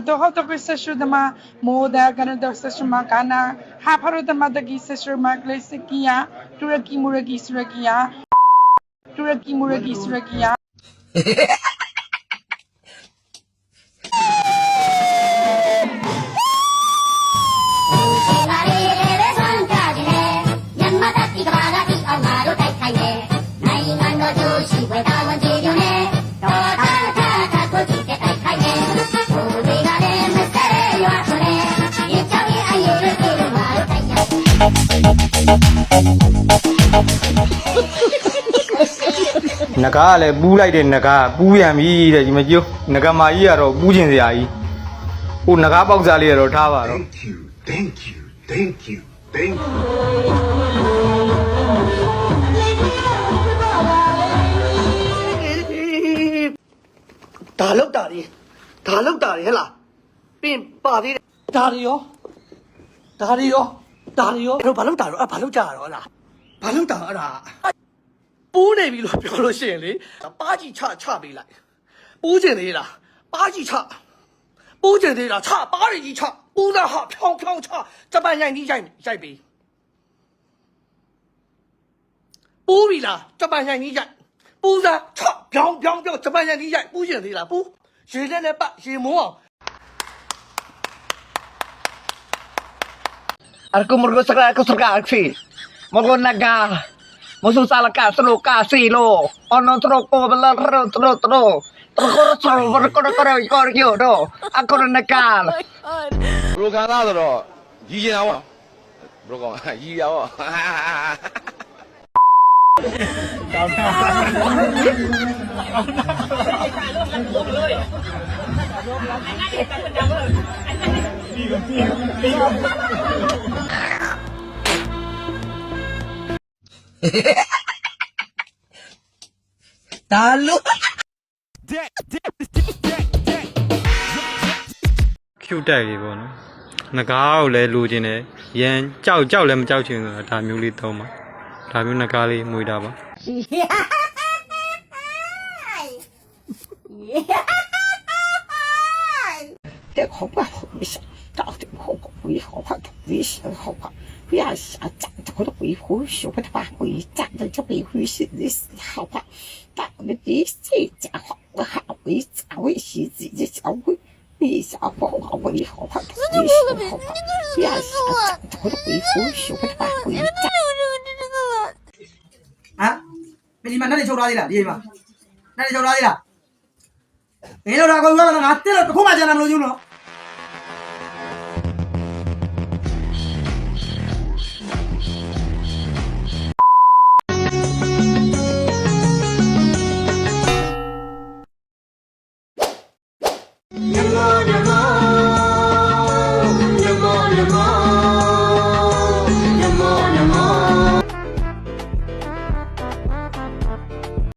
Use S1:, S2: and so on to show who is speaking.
S1: toho to session de ma moda kana to session ma kana ha pharo de ma dagi session ma klesikia turaki muraki surakia turaki muraki surakia
S2: နဂါကလည်းပူးလိုက်တဲ့နဂါပူးပြန်ပြီတဲ့ဒီမကျိုးနဂါမာကြီးကတော့ပူးကျင်စရာကြီးဟိုနဂါပေါက်စားလေးကတော့ထားပါတော့
S3: Thank you.
S4: ဒါလောက်တာလေဟဲ့လားပင်ပါသေးတယ်ဒါတွေရောဘာလောက်တာတော့ဘာလောက်ကြရတော့လားဘာလောက်တာအဲ့ဒါပူးနေပြီလို့ပြောလို့ရှိရင်လေပါကြီးချပေးလိုက်ပူးကျင်သေးလားပါကြီးချပူးကျင်သေးလားချပါးကြီးချပူးသားဟာဖြောင်းချဂျပန်ရိုက်ပြီးရိုက်ပေးပူးပြီလားဂျပန်ရိုက်ပြီးရိုက်ပူးသားချပြောင်းဂျပန်ရိုက်ပြီးရိုက်ပူးကျင်သေးလားပူးရေနဲ့ပတ်ရေမိုးအောင်Aku mergo sakra aksi. Mergo naga. Musu salaka sloka silo. Ono troko belar tro. Troko ko yo do. Aku naga.
S5: Bro ခံစားတော့ရီးကျင်တာပေါ့ bro ကောင်ရီးရပေါ့
S4: Dalu.
S2: ကျူတက်ကြီးပေါ့နော်ငကားကိုလည်းလိုချင်တယ်ရန်ကြောက်လည်းမကြောက်ချင်ဆိုတာဒါမျိုးလေးသုံးပါဒါမျိုးငကားလေးမွေးတာပါ
S6: 这好吧，没事，到底好吧，为好吧，为什么好吧？不要想长得我的维护，学不的把维长得这维护是的是好吧？但我们第这家伙我好维长维是自己小维。为啥不好为好吧？为什么好吧？不要想长得我的维护，学不的把维长。
S4: 啊？你们那里抽哪里了？你们那里抽哪里了？没有那个我拿电了，恐怕就那么多了。